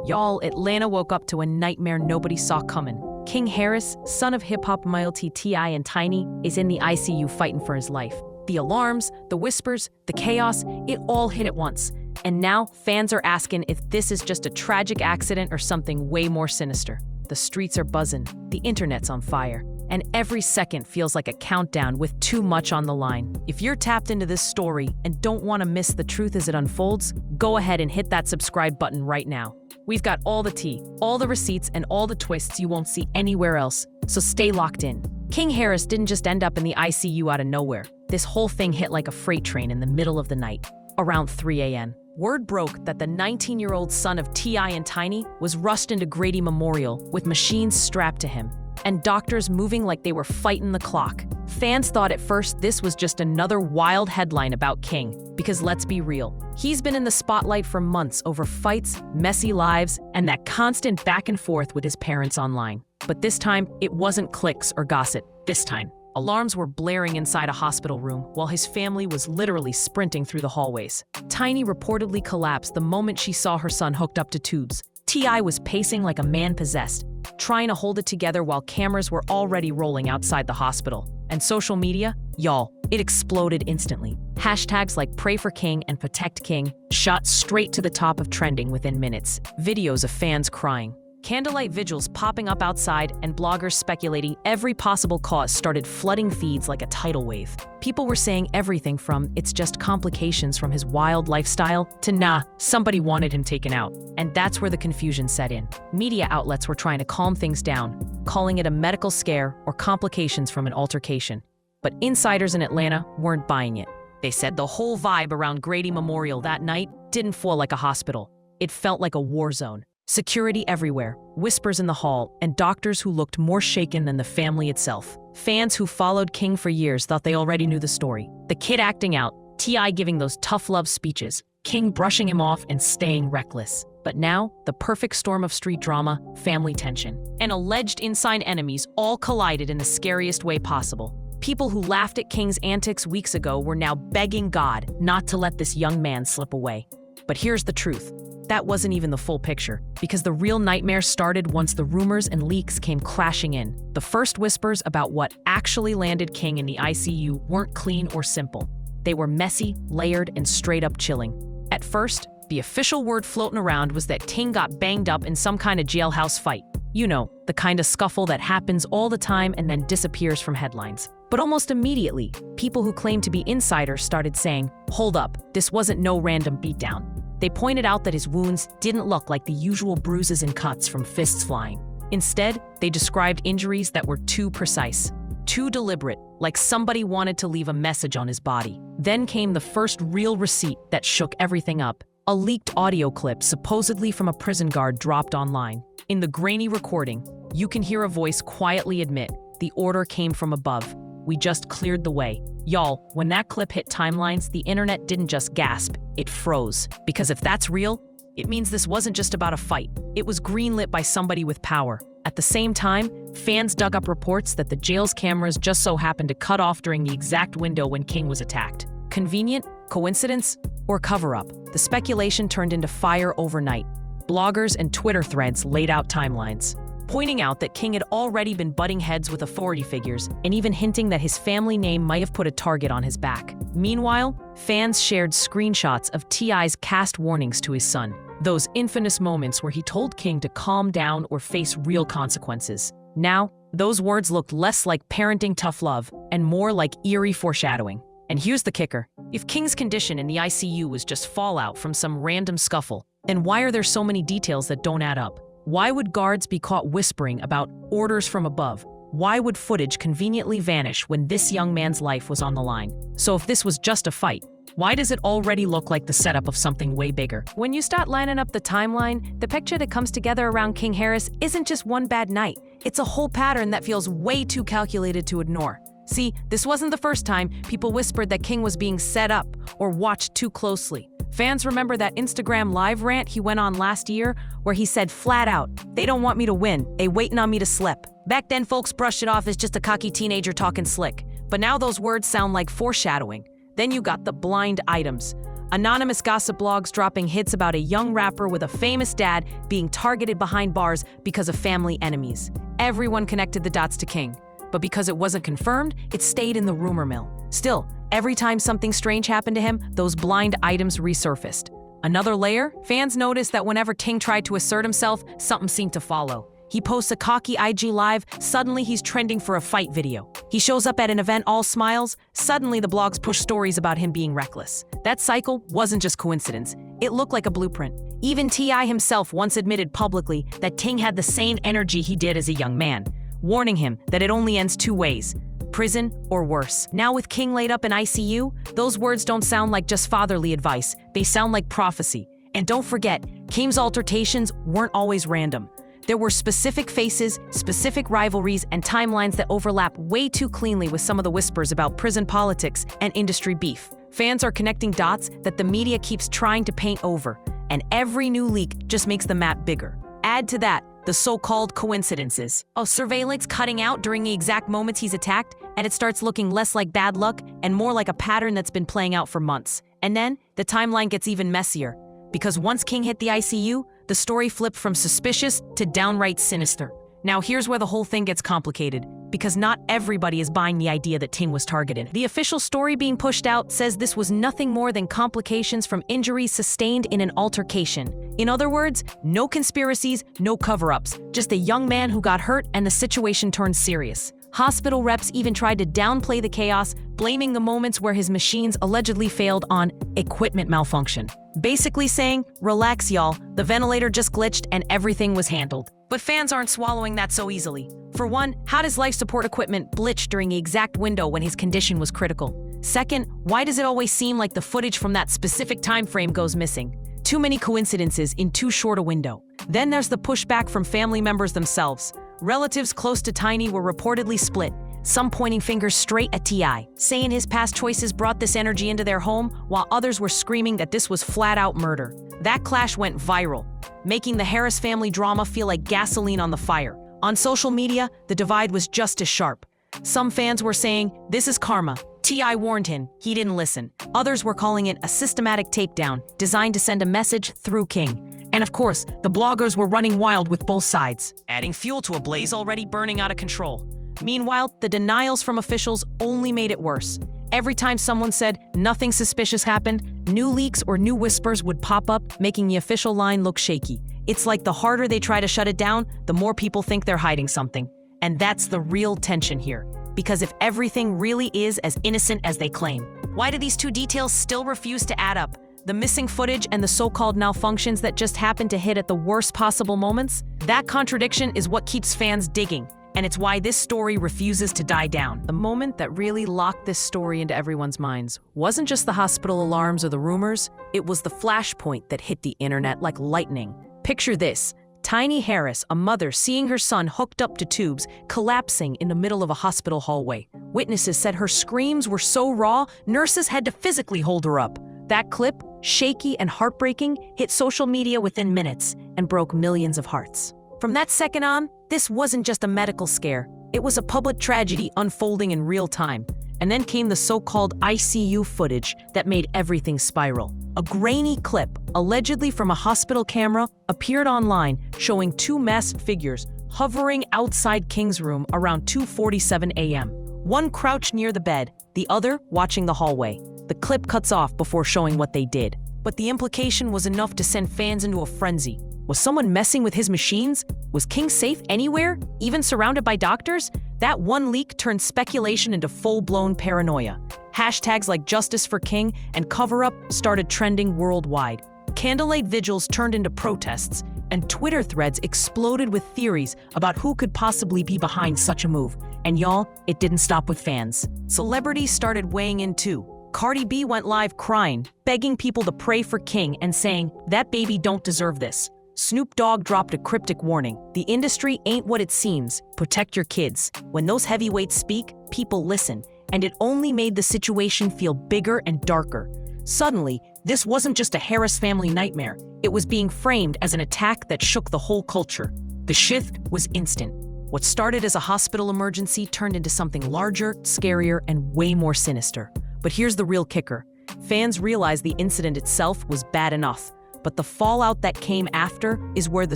Y'all, Atlanta woke up to a nightmare nobody saw coming. King Harris, son of hip-hop royalty T.I. and Tiny, is in the ICU fighting for his life. The alarms, the whispers, the chaos, it all hit at once. And now, fans are asking if this is just a tragic accident or something way more sinister. The streets are buzzing, the internet's on fire, and every second feels like a countdown with too much on the line. If you're tapped into this story and don't want to miss the truth as it unfolds, go ahead and hit that subscribe button right now. We've got all the tea, all the receipts, and all the twists you won't see anywhere else, so stay locked in. King Harris didn't just end up in the ICU out of nowhere. This whole thing hit like a freight train in the middle of the night. Around 3 a.m., word broke that the 19-year-old son of T.I. and Tiny was rushed into Grady Memorial with machines strapped to him, and doctors moving like they were fighting the clock. Fans thought at first this was just another wild headline about King, because let's be real, he's been in the spotlight for months over fights, messy lives, and that constant back and forth with his parents online. But this time, it wasn't clicks or gossip. This time, alarms were blaring inside a hospital room while his family was literally sprinting through the hallways. Tiny reportedly collapsed the moment she saw her son hooked up to tubes. T.I. was pacing like a man possessed, trying to hold it together while cameras were already rolling outside the hospital. And social media? Y'all, it exploded instantly. Hashtags like Pray for King and Protect King shot straight to the top of trending within minutes. Videos of fans crying, candlelight vigils popping up outside, and bloggers speculating every possible cause started flooding feeds like a tidal wave. People were saying everything from "it's just complications from his wild lifestyle" to "nah, somebody wanted him taken out." And that's where the confusion set in. Media outlets were trying to calm things down, calling it a medical scare or complications from an altercation. But insiders in Atlanta weren't buying it. They said the whole vibe around Grady Memorial that night didn't feel like a hospital. It felt like a war zone. Security everywhere, whispers in the hall, and doctors who looked more shaken than the family itself. Fans who followed King for years thought they already knew the story. The kid acting out, T.I. giving those tough love speeches, King brushing him off and staying reckless. But now, the perfect storm of street drama, family tension, and alleged inside enemies all collided in the scariest way possible. People who laughed at King's antics weeks ago were now begging God not to let this young man slip away. But here's the truth. That wasn't even the full picture, because the real nightmare started once the rumors and leaks came crashing in. The first whispers about what actually landed King in the ICU weren't clean or simple. They were messy, layered, and straight up chilling. At first, the official word floating around was that King got banged up in some kind of jailhouse fight. You know, the kind of scuffle that happens all the time and then disappears from headlines. But almost immediately, people who claimed to be insiders started saying, "Hold up, this wasn't no random beatdown." They pointed out that his wounds didn't look like the usual bruises and cuts from fists flying. Instead, they described injuries that were too precise, too deliberate, like somebody wanted to leave a message on his body. Then came the first real receipt that shook everything up. A leaked audio clip supposedly from a prison guard dropped online. In the grainy recording, you can hear a voice quietly admit, "The order came from above. We just cleared the way." Y'all, when that clip hit timelines, the internet didn't just gasp, it froze. Because if that's real, it means this wasn't just about a fight. It was greenlit by somebody with power. At the same time, fans dug up reports that the jail's cameras just so happened to cut off during the exact window when King was attacked. Convenient? Coincidence? Or cover-up? The speculation turned into fire overnight. Bloggers and Twitter threads laid out timelines, pointing out that King had already been butting heads with authority figures and even hinting that his family name might have put a target on his back. Meanwhile, fans shared screenshots of T.I.'s cast warnings to his son, those infamous moments where he told King to calm down or face real consequences. Now, those words looked less like parenting tough love and more like eerie foreshadowing. And here's the kicker. If King's condition in the ICU was just fallout from some random scuffle, then why are there so many details that don't add up? Why would guards be caught whispering about orders from above? Why would footage conveniently vanish when this young man's life was on the line? So if this was just a fight, why does it already look like the setup of something way bigger? When you start lining up the timeline, the picture that comes together around King Harris isn't just one bad night. It's a whole pattern that feels way too calculated to ignore. See, this wasn't the first time people whispered that King was being set up or watched too closely. Fans remember that Instagram live rant he went on last year where he said flat out, "They don't want me to win, they waiting on me to slip." Back then, folks brushed it off as just a cocky teenager talking slick. But now those words sound like foreshadowing. Then you got the blind items. Anonymous gossip blogs dropping hits about a young rapper with a famous dad being targeted behind bars because of family enemies. Everyone connected the dots to King, but because it wasn't confirmed, it stayed in the rumor mill. Still, every time something strange happened to him, those blind items resurfaced. Another layer, fans noticed that whenever King tried to assert himself, something seemed to follow. He posts a cocky IG live, suddenly he's trending for a fight video. He shows up at an event all smiles, suddenly the blogs push stories about him being reckless. That cycle wasn't just coincidence, it looked like a blueprint. Even T.I. himself once admitted publicly that King had the same energy he did as a young man, warning him that it only ends two ways: prison or worse. Now with King laid up in ICU, those words don't sound like just fatherly advice, they sound like prophecy. And don't forget, King's altercations weren't always random. There were specific faces, specific rivalries, and timelines that overlap way too cleanly with some of the whispers about prison politics and industry beef. Fans are connecting dots that the media keeps trying to paint over, and every new leak just makes the map bigger. Add to that the so-called coincidences. Surveillance cutting out during the exact moments he's attacked, and it starts looking less like bad luck and more like a pattern that's been playing out for months. And then the timeline gets even messier, because once King hit the ICU, the story flipped from suspicious to downright sinister. Now here's where the whole thing gets complicated, because not everybody is buying the idea that King was targeted. The official story being pushed out says this was nothing more than complications from injuries sustained in an altercation. In other words, no conspiracies, no cover-ups, just a young man who got hurt and the situation turned serious. Hospital reps even tried to downplay the chaos, blaming the moments where his machines allegedly failed on equipment malfunction. Basically saying, relax y'all, the ventilator just glitched and everything was handled. But fans aren't swallowing that so easily. For one, how does life support equipment glitch during the exact window when his condition was critical? Second, why does it always seem like the footage from that specific time frame goes missing? Too many coincidences in too short a window. Then there's the pushback from family members themselves. Relatives close to Tiny were reportedly split, some pointing fingers straight at T.I., saying his past choices brought this energy into their home, while others were screaming that this was flat-out murder. That clash went viral, making the Harris family drama feel like gasoline on the fire. On social media, the divide was just as sharp. Some fans were saying, this is karma. T.I. warned him, he didn't listen. Others were calling it a systematic takedown, designed to send a message through King. And of course, the bloggers were running wild with both sides, adding fuel to a blaze already burning out of control. Meanwhile, the denials from officials only made it worse. Every time someone said nothing suspicious happened, new leaks or new whispers would pop up, making the official line look shaky. It's like the harder they try to shut it down, the more people think they're hiding something. And that's the real tension here. Because if everything really is as innocent as they claim, why do these two details still refuse to add up? The missing footage and the so-called malfunctions that just happened to hit at the worst possible moments? That contradiction is what keeps fans digging, and it's why this story refuses to die down. The moment that really locked this story into everyone's minds wasn't just the hospital alarms or the rumors, it was the flashpoint that hit the internet like lightning. Picture this: Tiny Harris, a mother seeing her son hooked up to tubes, collapsing in the middle of a hospital hallway. Witnesses said her screams were so raw, nurses had to physically hold her up. That clip, shaky and heartbreaking, hit social media within minutes and broke millions of hearts. From that second on, this wasn't just a medical scare. It was a public tragedy unfolding in real time. And then came the so-called ICU footage that made everything spiral. A grainy clip, allegedly from a hospital camera, appeared online showing two masked figures hovering outside King's room around 2:47 a.m. One crouched near the bed, the other watching the hallway. The clip cuts off before showing what they did. But the implication was enough to send fans into a frenzy. Was someone messing with his machines? Was King safe anywhere, even surrounded by doctors? That one leak turned speculation into full-blown paranoia. Hashtags like Justice for King and Cover Up started trending worldwide. Candlelight vigils turned into protests, and Twitter threads exploded with theories about who could possibly be behind such a move. And y'all, it didn't stop with fans. Celebrities started weighing in too. Cardi B went live crying, begging people to pray for King and saying, "That baby don't deserve this." Snoop Dogg dropped a cryptic warning. The industry ain't what it seems. Protect your kids. When those heavyweights speak, people listen. And it only made the situation feel bigger and darker. Suddenly, this wasn't just a Harris family nightmare. It was being framed as an attack that shook the whole culture. The shift was instant. What started as a hospital emergency turned into something larger, scarier, and way more sinister. But here's the real kicker. fans realized the incident itself was bad enough. But the fallout that came after is where the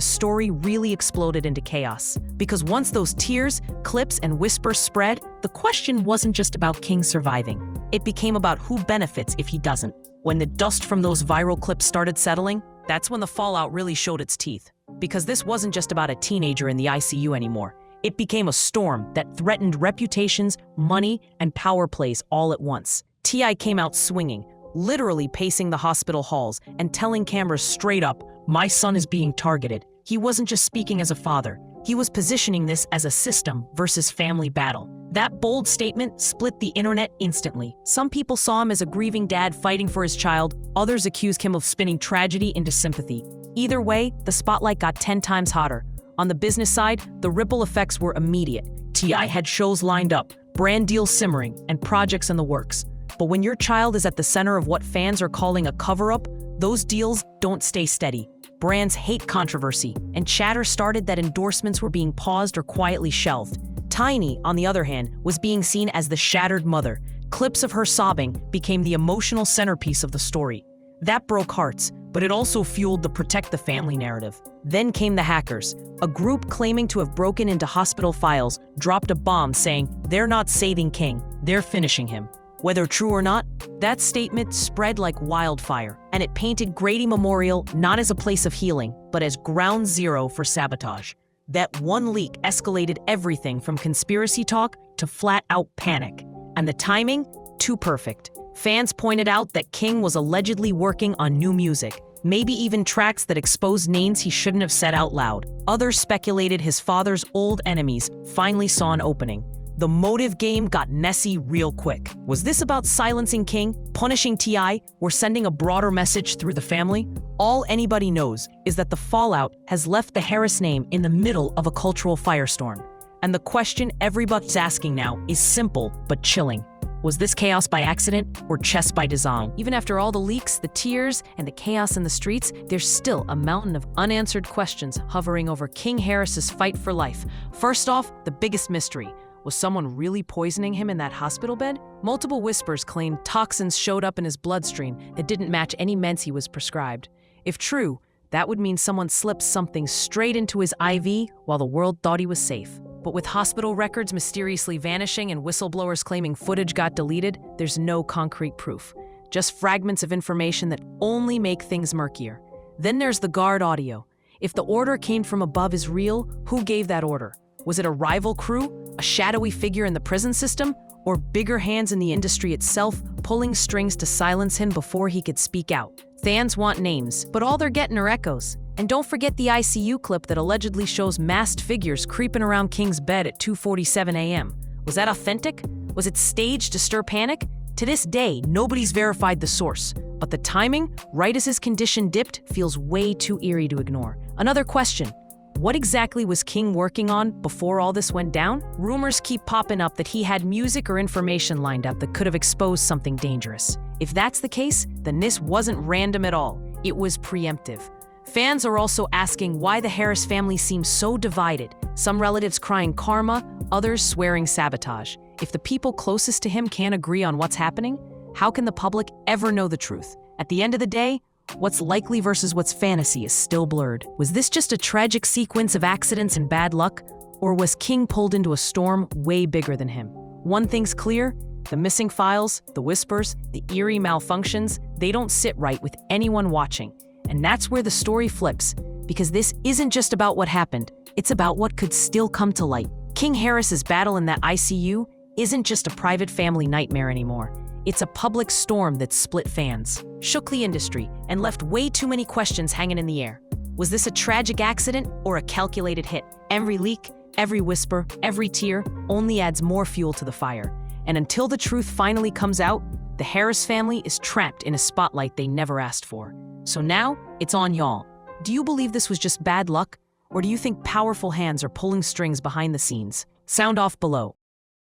story really exploded into chaos. Because once those tears, clips, and whispers spread, the question wasn't just about King surviving. It became about who benefits if he doesn't. When the dust from those viral clips started settling, that's when the fallout really showed its teeth. Because this wasn't just about a teenager in the ICU anymore. It became a storm that threatened reputations, money, and power plays all at once. T.I. came out swinging, literally pacing the hospital halls and telling cameras straight up, "My son is being targeted." He wasn't just speaking as a father. He was positioning this as a system versus family battle. That bold statement split the internet instantly. Some people saw him as a grieving dad fighting for his child. Others accused him of spinning tragedy into sympathy. Either way, the spotlight got 10 times hotter. On the business side, the ripple effects were immediate. T.I. had shows lined up, brand deals simmering, and projects in the works. But when your child is at the center of what fans are calling a cover-up, those deals don't stay steady. Brands hate controversy, and chatter started that endorsements were being paused or quietly shelved. Tiny, on the other hand, was being seen as the shattered mother. Clips of her sobbing became the emotional centerpiece of the story. That broke hearts, but it also fueled the protect the family narrative. Then came the hackers. A group claiming to have broken into hospital files dropped a bomb saying, "They're not saving King, they're finishing him." Whether true or not, that statement spread like wildfire, and it painted Grady Memorial not as a place of healing, but as ground zero for sabotage. That one leak escalated everything from conspiracy talk to flat-out panic. And the timing? Too perfect. Fans pointed out that King was allegedly working on new music, maybe even tracks that exposed names he shouldn't have said out loud. Others speculated his father's old enemies finally saw an opening. The motive game got messy real quick. Was this about silencing King, punishing T.I., or sending a broader message through the family? All anybody knows is that the fallout has left the Harris name in the middle of a cultural firestorm. And the question everybody's asking now is simple but chilling. Was this chaos by accident or chess by design? Even after all the leaks, the tears, and the chaos in the streets, there's still a mountain of unanswered questions hovering over King Harris's fight for life. First off, the biggest mystery. Was someone really poisoning him in that hospital bed? Multiple whispers claimed toxins showed up in his bloodstream that didn't match any meds he was prescribed. If true, that would mean someone slipped something straight into his IV while the world thought he was safe. But with hospital records mysteriously vanishing and whistleblowers claiming footage got deleted, there's no concrete proof. Just fragments of information that only make things murkier. Then there's the guard audio. If the order came from above is real, who gave that order? Was it a rival crew, a shadowy figure in the prison system, or bigger hands in the industry itself pulling strings to silence him before he could speak out? Fans want names, but all they're getting are echoes. And don't forget the ICU clip that allegedly shows masked figures creeping around King's bed at 2:47 a.m. Was that authentic? Was it staged to stir panic? To this day, nobody's verified the source. But the timing, right as his condition dipped, feels way too eerie to ignore. Another question. What exactly was King working on before all this went down? Rumors keep popping up that he had music or information lined up that could have exposed something dangerous. If that's the case, then this wasn't random at all. It was preemptive. Fans are also asking why the Harris family seems so divided. Some relatives crying karma, others swearing sabotage. If the people closest to him can't agree on what's happening, how can the public ever know the truth? At the end of the day, what's likely versus what's fantasy is still blurred. Was this just a tragic sequence of accidents and bad luck? Or was King pulled into a storm way bigger than him? One thing's clear, the missing files, the whispers, the eerie malfunctions, they don't sit right with anyone watching. And that's where the story flips, because this isn't just about what happened, it's about what could still come to light. King Harris's battle in that ICU isn't just a private family nightmare anymore. It's a public storm that split fans, shook the industry, and left way too many questions hanging in the air. Was this a tragic accident or a calculated hit? Every leak, every whisper, every tear only adds more fuel to the fire. And until the truth finally comes out, the Harris family is trapped in a spotlight they never asked for. So now, it's on y'all. Do you believe this was just bad luck? Or do you think powerful hands are pulling strings behind the scenes? Sound off below.